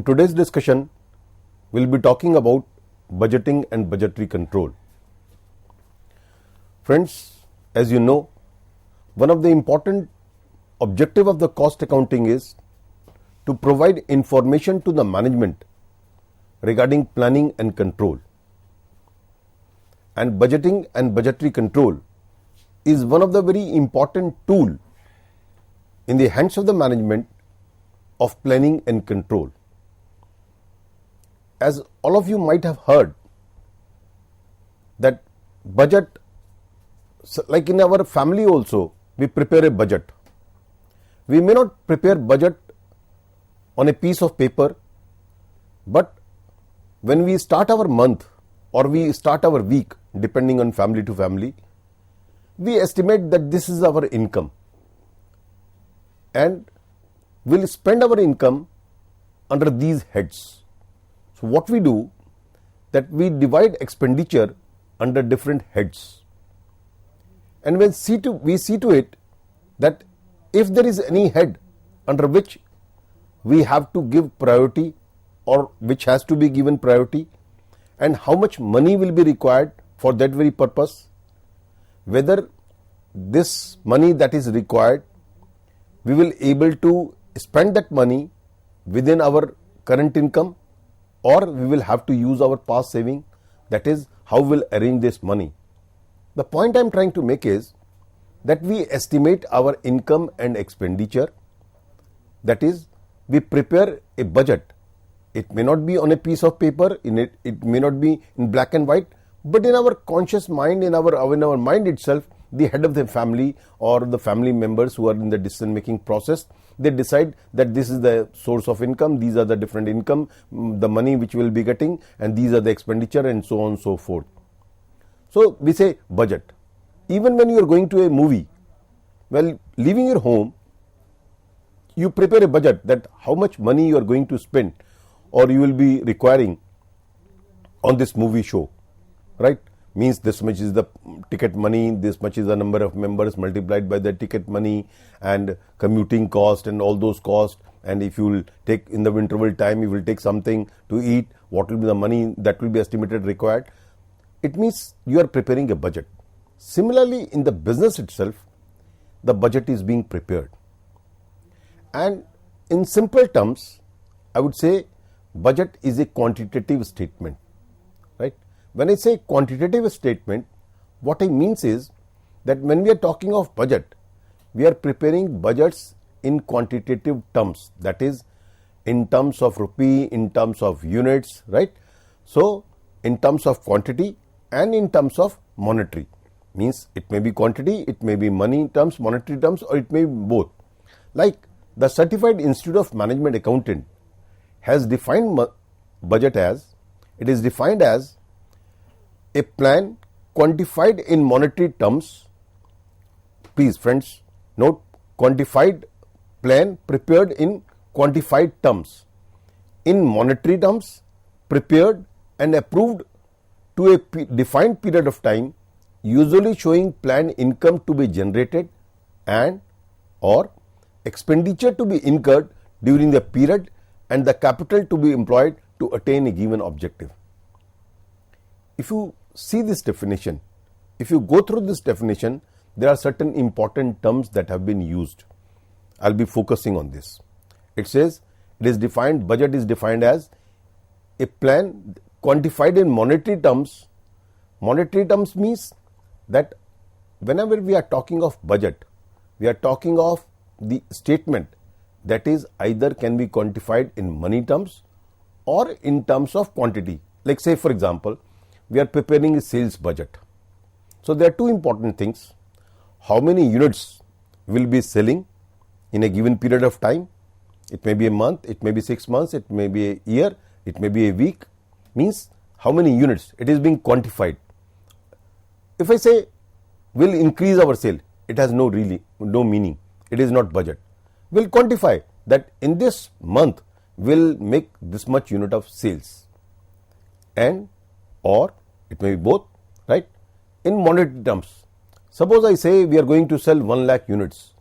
In today's discussion, we'll be talking about budgeting and budgetary control. Friends, as you know, one of the important objective of the cost accounting is to provide information to the management regarding planning and control. And budgeting and budgetary control is one of the very important tool in the hands of the management of planning and control. As all of you might have heard that budget, like in our family also, we prepare a budget. We may not prepare budget on a piece of paper, but when we start our month or we start our week, depending on family to family, we estimate that this is our income and we'll spend our income under these heads. So what we do, that we divide expenditure under different heads, and we see to it that if there is any head under which we have to give priority or which has to be given priority, and how much money will be required for that very purpose, whether this money that is required, we will able to spend that money within our current income, or we will have to use our past saving, that is how we'll arrange this money. The point I'm trying to make is that we estimate our income and expenditure, that is we prepare a budget. It may not be on a piece of paper, it may not be in black and white, but in our conscious mind, in our mind itself, the head of the family or the family members who are in the decision making process, they decide that this is the source of income, these are the different income, the money which we will be getting, and these are the expenditure, and so on and so forth. So we say budget. Even when you are going to a movie, well, leaving your home, you prepare a budget that how much money you are going to spend or you will be requiring on this movie show, right? Means this much is the ticket money, this much is the number of members multiplied by the ticket money, and commuting cost and all those costs. And if you will take in the interval time, you will take something to eat, what will be the money that will be estimated required. It means you are preparing a budget. Similarly, in the business itself, the budget is being prepared. And in simple terms, I would say budget is a quantitative statement, right? When I say quantitative statement, what I means is that when we are talking of budget, we are preparing budgets in quantitative terms, that is in terms of rupee, in terms of units, right? So in terms of quantity and in terms of monetary, means it may be quantity, it may be money terms, monetary terms, or it may be both. Like the Certified Institute of Management Accountant has defined budget as, it is defined as a plan quantified in monetary terms. Please friends, note, quantified plan prepared in quantified terms, in monetary terms, prepared and approved to a defined period of time, usually showing planned income to be generated and or expenditure to be incurred during the period and the capital to be employed to attain a given objective. If you see this definition, if you go through this definition, there are certain important terms that have been used. I'll be focusing on this. It says it is defined, budget is defined as a plan quantified in monetary terms. Monetary terms means that whenever we are talking of budget, we are talking of the statement that is either can be quantified in money terms or in terms of quantity. Like say for example, we are preparing a sales budget. So there are two important things. How many units will be selling in a given period of time? It may be a month, it may be 6 months, it may be a year, it may be a week. Means how many units, it is being quantified. If I say we'll increase our sale, it has no meaning. It is not budget. We'll quantify that in this month we'll make this much unit of sales, and or it may be both, right? In monetary terms, suppose I say we are going to sell 1 lakh units.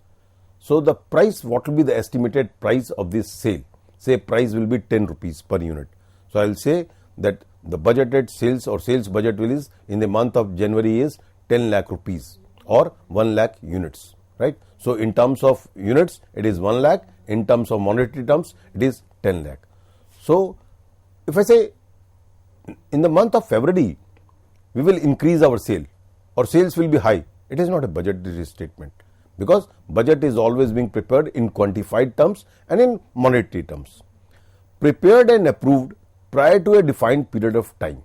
So the price, what will be the estimated price of this sale? say price will be 10 rupees per unit. So I will say that the budgeted sales or sales budget will is in the month of January is 10 lakh rupees or 1 lakh units, right? So in terms of units it is 1 lakh, in terms of monetary terms it is 10 lakh. So if I say in the month of February we will increase our sale or sales will be high, it is not a budgetary statement, because budget is always being prepared in quantified terms and in monetary terms. Prepared and approved prior to a defined period of time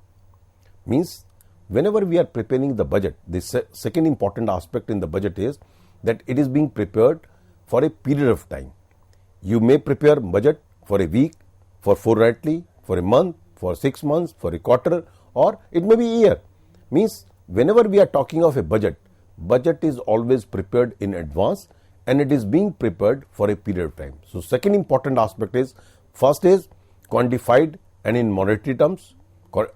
means whenever we are preparing the budget, the second important aspect in the budget is that it is being prepared for a period of time. You may prepare budget for a week, for fortnightly, for a month, for 6 months, for a quarter, or it may be a year. Means whenever we are talking of a budget, budget is always prepared in advance and it is being prepared for a period of time. So second important aspect is, first is quantified and in monetary terms,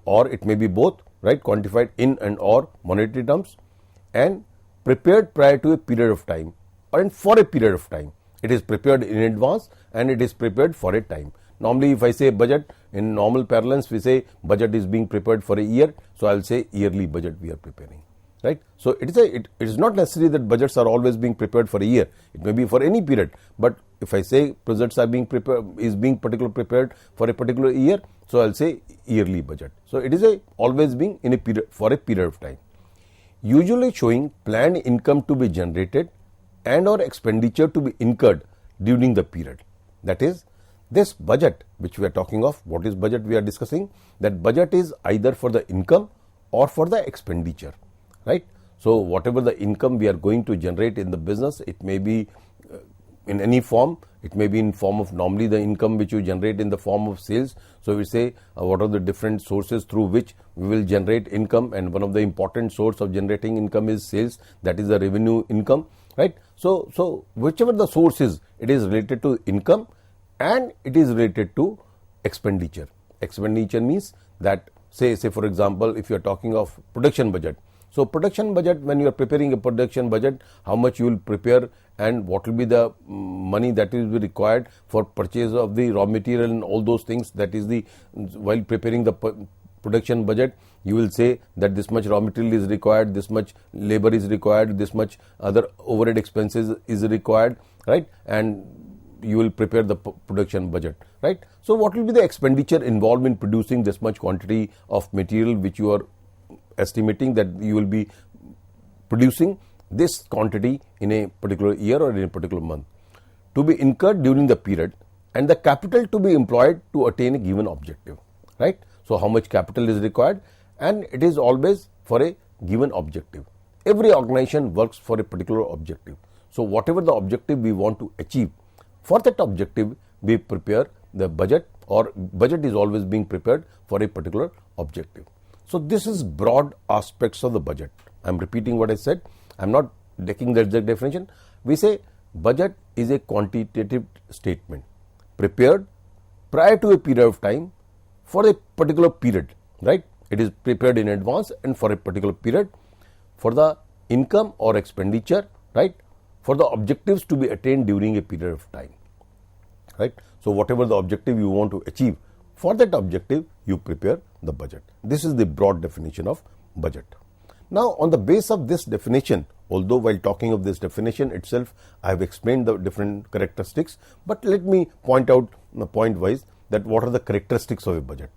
or it may be both, right? Quantified in and or monetary terms, and prepared prior to a period of time or for a period of time. It is prepared in advance and it is prepared for a time. Normally if I say budget, in normal parlance we say budget is being prepared for a year, so I will say yearly budget we are preparing, right? So it is not necessary that budgets are always being prepared for a year, it may be for any period, but if I say budgets are being prepared, is being particularly prepared for a particular year, so I will say yearly budget. So it is always being in a period, for a period of time. Usually showing planned income to be generated and or expenditure to be incurred during the period. That is, this budget which we are talking of, what is budget we are discussing, that budget is either for the income or for the expenditure, right? So whatever the income we are going to generate in the business, it may be in any form, it may be in form of normally the income which you generate in the form of sales. So we say what are the different sources through which we will generate income, and one of the important source of generating income is sales, that is the revenue income, right? So whichever the source is, it is related to income and it is related to expenditure. Expenditure means that say for example, if you are talking of production budget. So production budget, when you are preparing a production budget, how much you will prepare and what will be the money that will be required for purchase of the raw material and all those things. That is the, while preparing the production budget, you will say that this much raw material is required, this much labor is required, this much other overhead expenses is required, right? And you will prepare the production budget, right? So what will be the expenditure involved in producing this much quantity of material which you are estimating that you will be producing this quantity in a particular year or in a particular month, to be incurred during the period, and the capital to be employed to attain a given objective, right? So how much capital is required, and it is always for a given objective. Every organization works for a particular objective. So whatever the objective we want to achieve, for that objective we prepare the budget, or budget is always being prepared for a particular objective. So this is broad aspects of the budget. I am repeating what I said. I am not taking the exact definition. We say budget is a quantitative statement prepared prior to a period of time for a particular period, right? It is prepared in advance and for a particular period for the income or expenditure, right? For the objectives to be attained during a period of time, right? So whatever the objective you want to achieve, for that objective you prepare the budget. This is the broad definition of budget. Now on the base of this definition, although while talking of this definition itself I have explained the different characteristics, but let me point out point wise that what are the characteristics of a budget.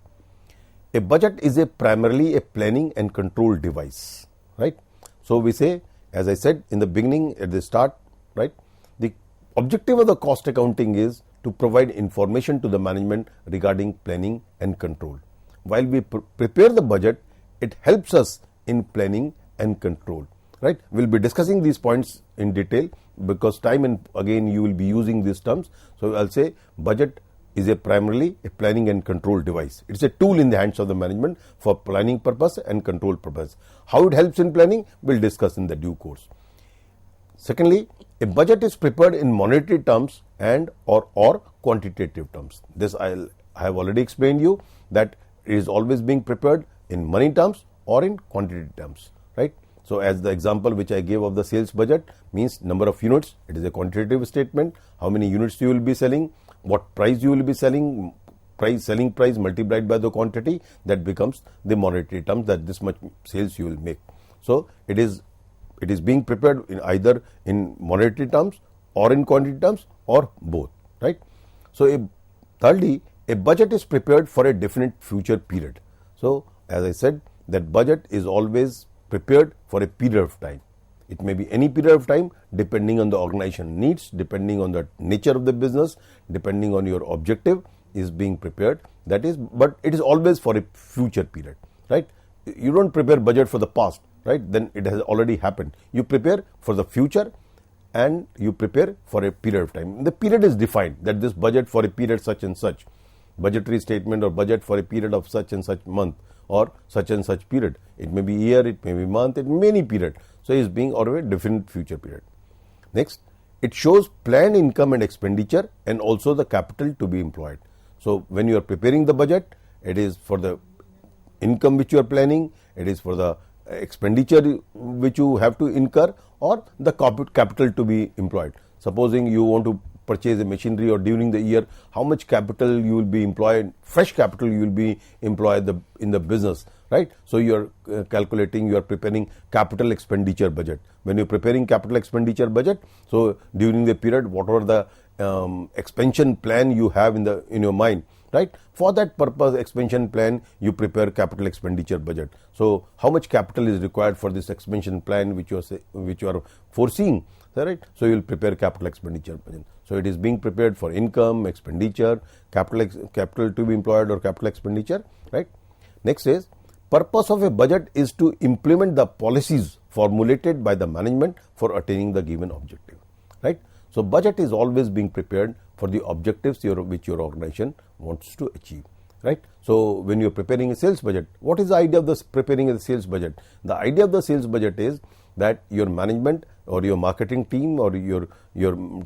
A budget is primarily a planning and control device, right? So we say, as I said in the beginning at the start, right, the objective of the cost accounting is to provide information to the management regarding planning and control. While we prepare the budget, it helps us in planning and control, right? We'll be discussing these points in detail because time and again you will be using these terms. So I'll say budget is primarily a planning and control device. It's a tool in the hands of the management for planning purpose and control purpose. How it helps in planning, we'll discuss in the due course. Secondly, a budget is prepared in monetary terms and or quantitative terms. This I have already explained you that it is always being prepared in money terms or in quantity terms, right? So as the example which I gave of the sales budget means number of units, it is a quantitative statement. How many units you will be selling, what price you will be selling, selling price multiplied by the quantity, that becomes the monetary terms, that this much sales you will make. So it is being prepared in either in monetary terms or in quantity terms or both, right? So thirdly, a budget is prepared for a definite future period. So as I said, that budget is always prepared for a period of time. It may be any period of time depending on the organization needs, depending on the nature of the business, depending on your objective is being prepared. That is, but it is always for a future period, right? You don't prepare budget for the past, right? Then it has already happened. You prepare for the future and you prepare for a period of time. The period is defined, that this budget for a period such and such, budgetary statement or budget for a period of such and such month or such and such period. It may be year, it may be month, it may be any period. So it is being out of a different future period. Next, it shows planned income and expenditure and also the capital to be employed. So when you are preparing the budget, it is for the income which you are planning, it is for the expenditure which you have to incur, or the capital to be employed. Supposing you want to purchase a machinery, or during the year how much capital you will be employed, fresh capital you will be employed in the business, right? So you are calculating, you are preparing capital expenditure budget. When you are preparing capital expenditure budget, so during the period whatever the expansion plan you have in your mind, right? For that purpose expansion plan you prepare capital expenditure budget. So how much capital is required for this expansion plan which you are foreseeing, right? So you will prepare capital expenditure budget. So it is being prepared for income, expenditure, capital to be employed or capital expenditure, right? Next is, purpose of a budget is to implement the policies formulated by the management for attaining the given objective, right? So budget is always being prepared for the objectives which your organization wants to achieve, right? So when you are preparing a sales budget, what is the idea of preparing a sales budget? The idea of the sales budget is that your management or your marketing team or your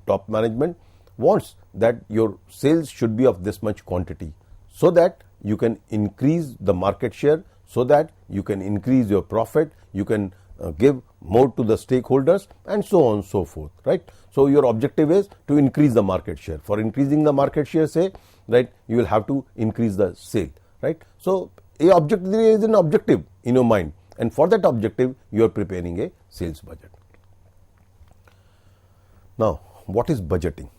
top management wants that your sales should be of this much quantity, so that you can increase the market share, so that you can increase your profit, you can give more to the stakeholders, and so on and so forth, right? So your objective is to increase the market share. For increasing the market share, say, right, you will have to increase the sale, right? So there is an objective in your mind, and for that objective you are preparing a sales budget. Now, what is budgeting?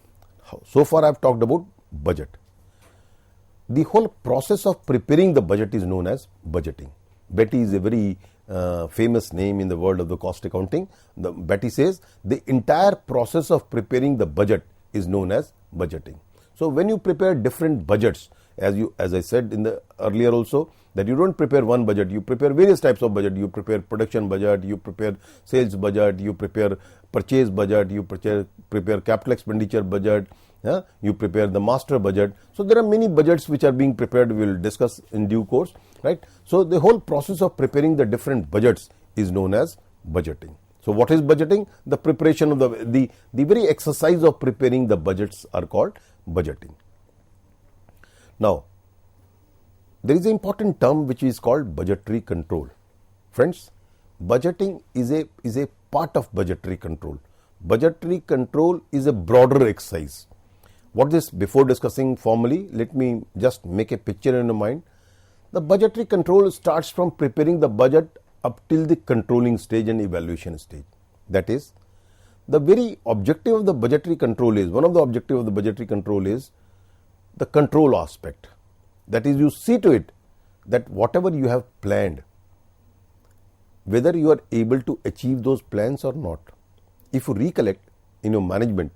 So far I have talked about budget. The whole process of preparing the budget is known as budgeting. Betty is a very famous name in the world of the cost accounting. Betty says the entire process of preparing the budget is known as budgeting. So when you prepare different budgets, as I said in the earlier also, that you don't prepare one budget, you prepare various types of budget. You prepare production budget, you prepare sales budget, you prepare purchase budget, you prepare capital expenditure budget, you prepare the master budget. So there are many budgets which are being prepared. We will discuss in due course, right? So the whole process of preparing the different budgets is known as budgeting. So what is budgeting? The preparation of the very exercise of preparing the budgets are called budgeting. Now, there is an important term which is called budgetary control. Friends, budgeting is a part of budgetary control. Budgetary control is a broader exercise. What is, before discussing formally, let me just make a picture in your mind. The budgetary control starts from preparing the budget up till the controlling stage and evaluation stage. That is, the very objective of the budgetary control is, one of the objectives of the budgetary control is the control aspect. That is, you see to it that whatever you have planned, whether you are able to achieve those plans or not. If you recollect in your management,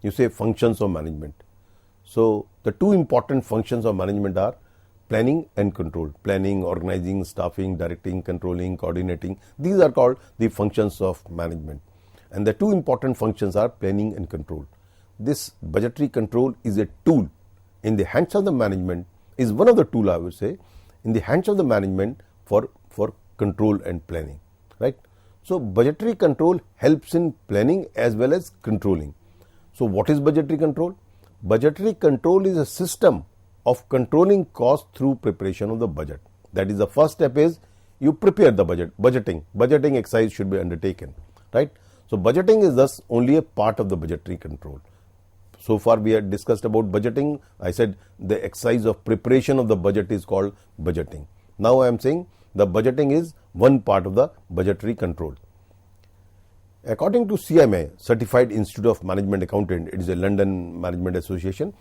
you say functions of management. So the two important functions of management are planning and control. Planning, organizing, staffing, directing, controlling, coordinating. These are called the functions of management. And the two important functions are planning and control. This budgetary control is a tool in the hands of the management, is one of the tools, I would say, in the hands of the management for control and planning, right? So budgetary control helps in planning as well as controlling. So what is budgetary control? Budgetary control is a system of controlling costs through preparation of the budget. That is, the first step is you prepare the budget. Budgeting exercise should be undertaken, right? So budgeting is thus only a part of the budgetary control. So far we had discussed about budgeting. I said the exercise of preparation of the budget is called budgeting. Now I am saying the budgeting is one part of the budgetary control. According to CMA, Certified Institute of Management Accountant, it is a London Management Association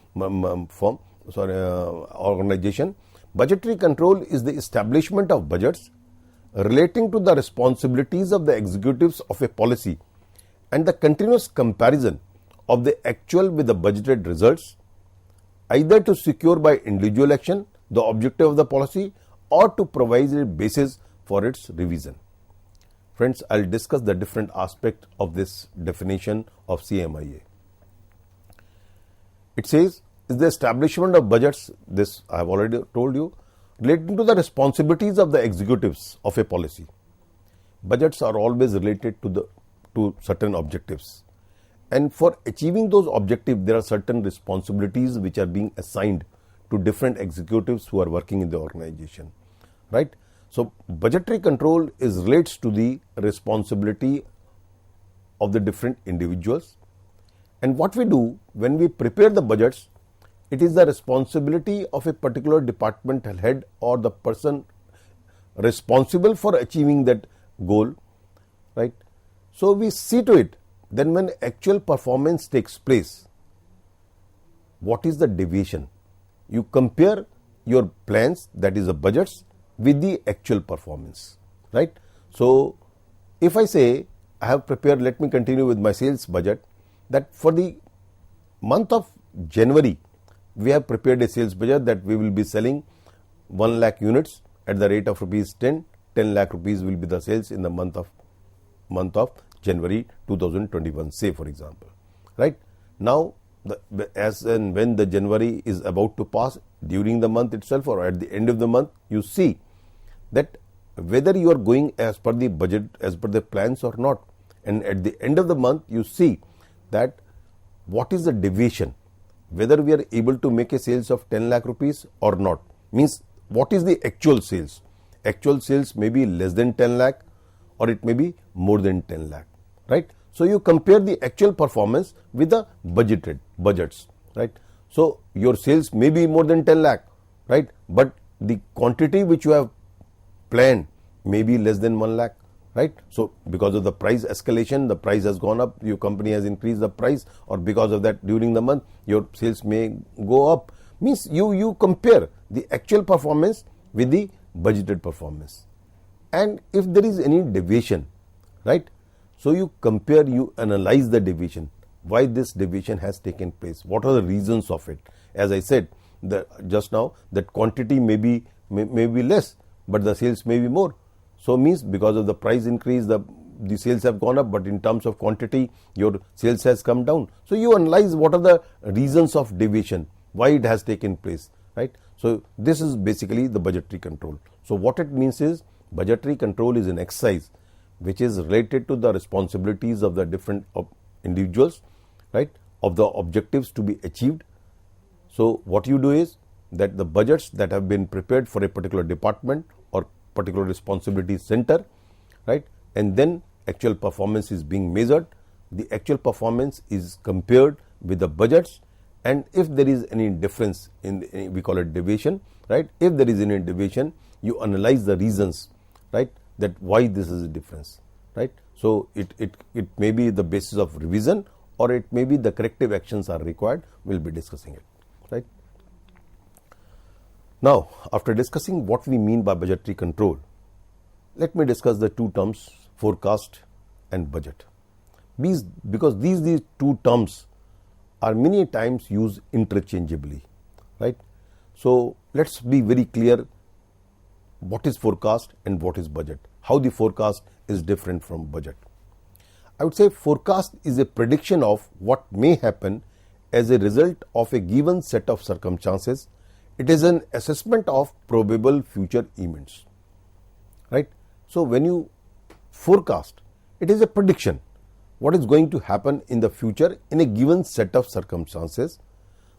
organization. Budgetary control is the establishment of budgets relating to the responsibilities of the executives of a policy and the continuous comparison of the actual with the budgeted results, either to secure by individual action the objective of the policy or to provide a basis for its revision. Friends, I will discuss the different aspects of this definition of CMIA. It says, is the establishment of budgets, this I have already told you, relating to the responsibilities of the executives of a policy. Budgets are always related to certain objectives. And for achieving those objectives, there are certain responsibilities which are being assigned to different executives who are working in the organization, right? So budgetary control relates to the responsibility of the different individuals. And what we do when we prepare the budgets, it is the responsibility of a particular departmental head or the person responsible for achieving that goal, right? So we see to it, then when actual performance takes place, what is the deviation? You compare your plans, that is the budgets, with the actual performance, right? So if I say I have prepared, let me continue with my sales budget, that for the month of January, we have prepared a sales budget that we will be selling 1 lakh units at the rate of rupees 10 lakh rupees will be the sales in the month of January 2021, say for example, right? Now, as and when the January is about to pass, during the month itself or at the end of the month, you see that whether you are going as per the budget, as per the plans or not. And at the end of the month, you see that what is the deviation, whether we are able to make a sales of 10 lakh rupees or not. Means what is the actual sales? Actual sales may be less than 10 lakh or it may be more than 10 lakh, right? So you compare the actual performance with the budgeted budgets, right? So your sales may be more than 10 lakh, right? But the quantity which you have planned may be less than 1 lakh, right? So because of the price escalation, the price has gone up, your company has increased the price, or because of that during the month, your sales may go up. Means you compare the actual performance with the budgeted performance. And if there is any deviation, right? So you compare, you analyze the deviation, why this deviation has taken place, what are the reasons of it. As I said just now, that quantity may be less, but the sales may be more. So means because of the price increase, the sales have gone up, but in terms of quantity, your sales has come down. So you analyze what are the reasons of deviation, why it has taken place, right? So this is basically the budgetary control. So what it means is, budgetary control is an exercise which is related to the responsibilities of the different individuals, right, of the objectives to be achieved. So what you do is that the budgets that have been prepared for a particular department or particular responsibility center, right, and then actual performance is being measured. The actual performance is compared with the budgets, and if there is any difference in we call it deviation, right? If there is any deviation, you analyze the reasons, right, that why this is a difference, right? So it may be the basis of revision, or it may be the corrective actions are required. We'll be discussing it, right? Now, after discussing what we mean by budgetary control, let me discuss the two terms, forecast and budget. Because these two terms are many times used interchangeably, right? So let's be very clear what is forecast and what is budget, how the forecast is different from budget. I would say forecast is a prediction of what may happen as a result of a given set of circumstances. It is an assessment of probable future events, right? So when you forecast, it is a prediction what is going to happen in the future in a given set of circumstances,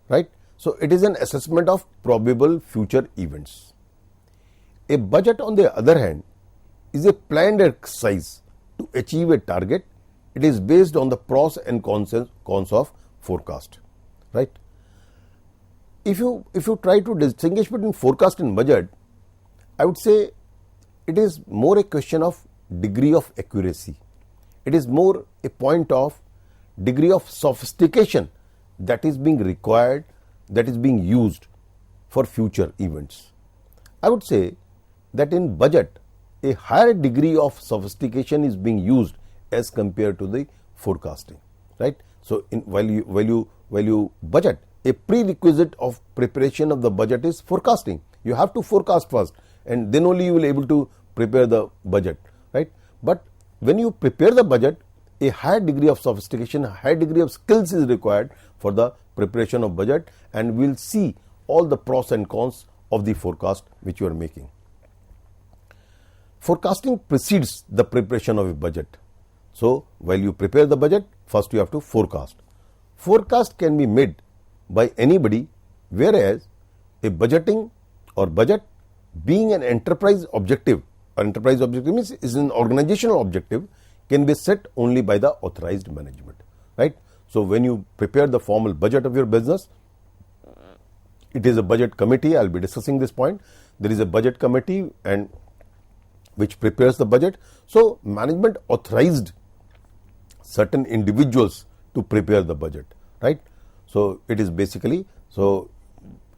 right? So it is an assessment of probable future events. A budget, on the other hand, is a planned exercise to achieve a target. It is based on the pros and cons of forecast. right? If you try to distinguish between forecast and budget, I would say it is more a question of degree of accuracy. It is more a point of degree of sophistication that is being required, that is being used for future events. I would say that in budget, a higher degree of sophistication is being used as compared to the forecasting, right? So, while you budget, a prerequisite of preparation of the budget is forecasting. You have to forecast first, and then only you will be able to prepare the budget, right? But when you prepare the budget, a higher degree of sophistication, a higher degree of skills is required for the preparation of budget, and we will see all the pros and cons of the forecast which you are making. Forecasting precedes the preparation of a budget. So, while you prepare the budget, first you have to forecast. Forecast can be made by anybody, whereas a budgeting or budget being an enterprise objective, means is an organizational objective, can be set only by the authorized management, right? So, when you prepare the formal budget of your business, it is a budget committee. I will be discussing this point. There is a budget committee and which prepares the budget. So, management authorized certain individuals to prepare the budget, right? So, it is basically, it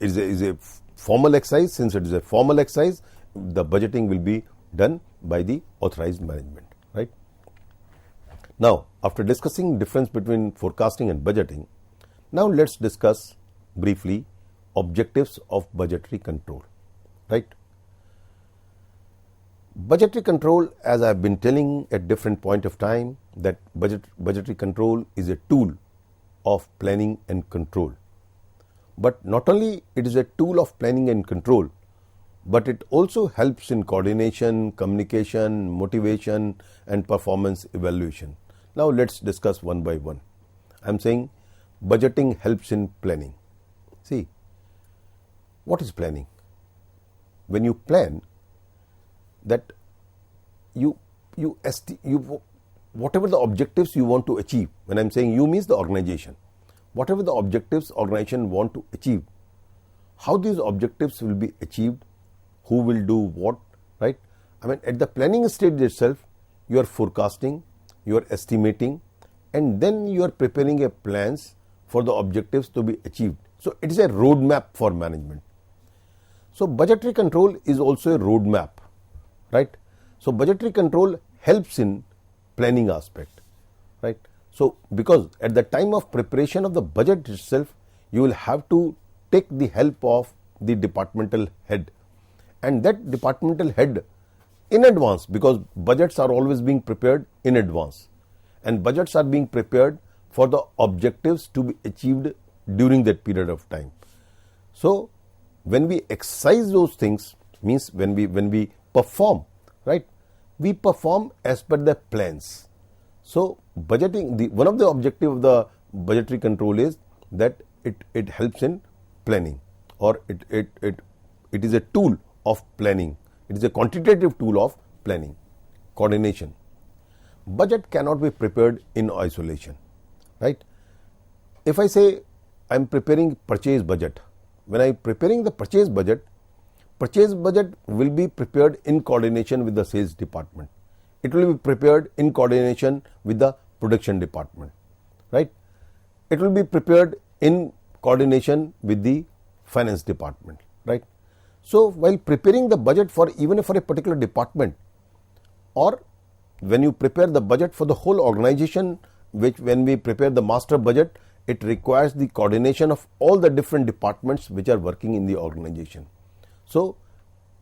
is a formal exercise. Since it is a formal exercise, the budgeting will be done by the authorized management, right? Now, after discussing difference between forecasting and budgeting, now let's discuss briefly objectives of budgetary control, right? Budgetary control, as I have been telling at different point of time, that budgetary control is a tool of planning and control. But not only it is a tool of planning and control, but it also helps in coordination, communication, motivation and performance evaluation. Now let's discuss one by one. I am saying budgeting helps in planning. See, what is planning? When you plan, that you whatever the objectives you want to achieve. When I am saying you, means the organization. Whatever the objectives organization want to achieve, how these objectives will be achieved, who will do what, right? I mean, at the planning stage itself, you are forecasting, you are estimating, and then you are preparing a plans for the objectives to be achieved. So, it is a roadmap for management. So, budgetary control is also a roadmap, right? So, budgetary control helps in planning aspect, right? So, because at the time of preparation of the budget itself, you will have to take the help of the departmental head, and that departmental head in advance, because budgets are always being prepared in advance, and budgets are being prepared for the objectives to be achieved during that period of time. So, when we exercise those things, means when we perform, right, we perform as per the plans. So, budgeting, one of the objective of the budgetary control is that it helps in planning, or it is a tool of planning. It is a quantitative tool of planning, coordination. Budget cannot be prepared in isolation, right? If I say I am preparing purchase budget, when I am preparing the purchase budget will be prepared in coordination with the sales department. It will be prepared in coordination with the production department, right? It will be prepared in coordination with the finance department, right? So, while preparing the budget for even for a particular department, or when you prepare the budget for the whole organization, which when we prepare the master budget, it requires the coordination of all the different departments which are working in the organization. So,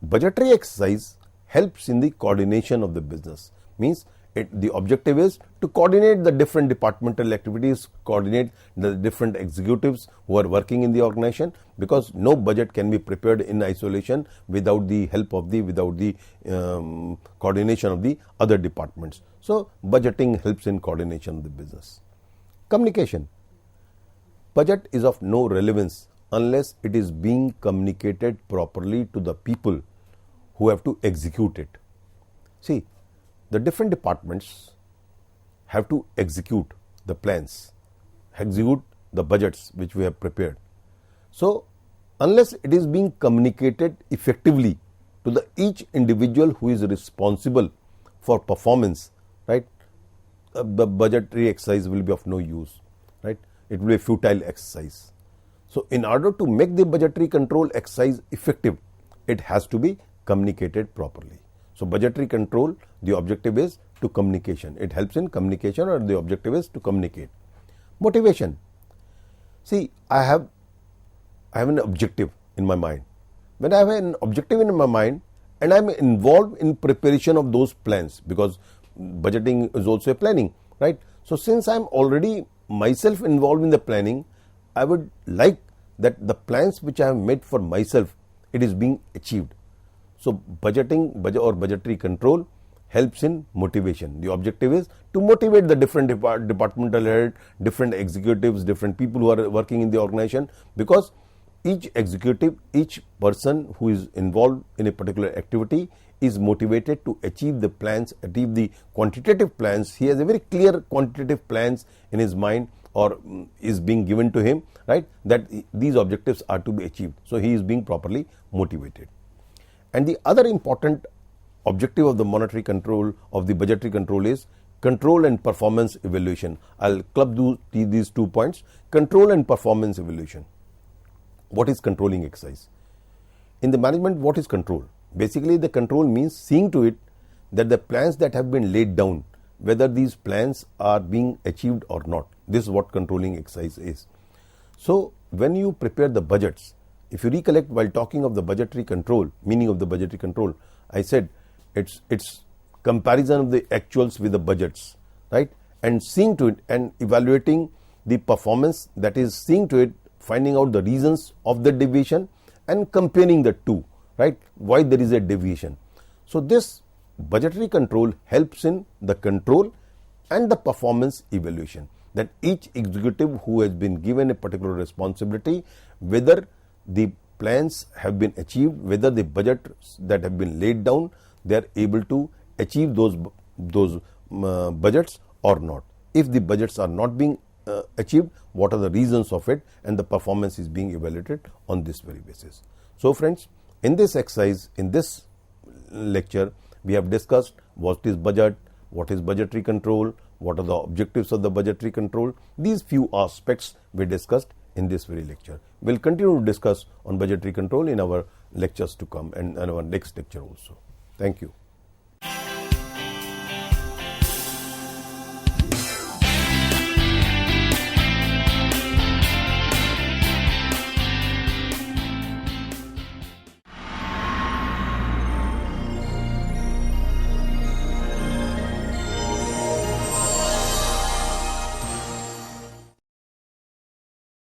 budgetary exercise helps in the coordination of the business, means the objective is to coordinate the different departmental activities, coordinate the different executives who are working in the organization, because no budget can be prepared in isolation without the help of without the coordination of the other departments. So, budgeting helps in coordination of the business. Communication. Budget is of no relevance unless it is being communicated properly to the people who have to execute it. See, the different departments have to execute the plans, execute the budgets which we have prepared. So unless it is being communicated effectively to the each individual who is responsible for performance, right, the budgetary exercise will be of no use, right? It will be a futile exercise. So in order to make the budgetary control exercise effective, it has to be communicated properly. So budgetary control, the objective is to communication. It helps in communication, or the objective is to communicate. Motivation. See, I have an objective in my mind. When I have an objective in my mind and I am involved in preparation of those plans, because budgeting is also a planning, right? So since I am already myself involved in the planning, I would like that the plans which I have made for myself, it is being achieved. So budgeting or budgetary control helps in motivation. The objective is to motivate the different departmental head, different executives, different people who are working in the organization, because each executive, each person who is involved in a particular activity is motivated to achieve the plans, achieve the quantitative plans. He has a very clear quantitative plans in his mind, or is being given to him, right, that these objectives are to be achieved. So he is being properly motivated. And the other important objective of the monetary control, of the budgetary control, is control and performance evaluation. I'll club these 2 points. Control and performance evaluation. What is controlling exercise? In the management, what is control? Basically, the control means seeing to it that the plans that have been laid down, whether these plans are being achieved or not. This is what controlling exercise is. So when you prepare the budgets, if you recollect while talking of the budgetary control, meaning of the budgetary control, I said it's comparison of the actuals with the budgets, right? And seeing to it and evaluating the performance, that is seeing to it, finding out the reasons of the deviation and comparing the two, right? Why there is a deviation. So this budgetary control helps in the control and the performance evaluation, that each executive who has been given a particular responsibility, whether the plans have been achieved, whether the budgets that have been laid down, they are able to achieve those budgets or not. If the budgets are not being achieved, what are the reasons of it, and the performance is being evaluated on this very basis. So friends, in this exercise, in this lecture, we have discussed what is budget, what is budgetary control, what are the objectives of the budgetary control. These few aspects we discussed in this very lecture. We'll continue to discuss on budgetary control in our lectures to come and our next lecture also. Thank you.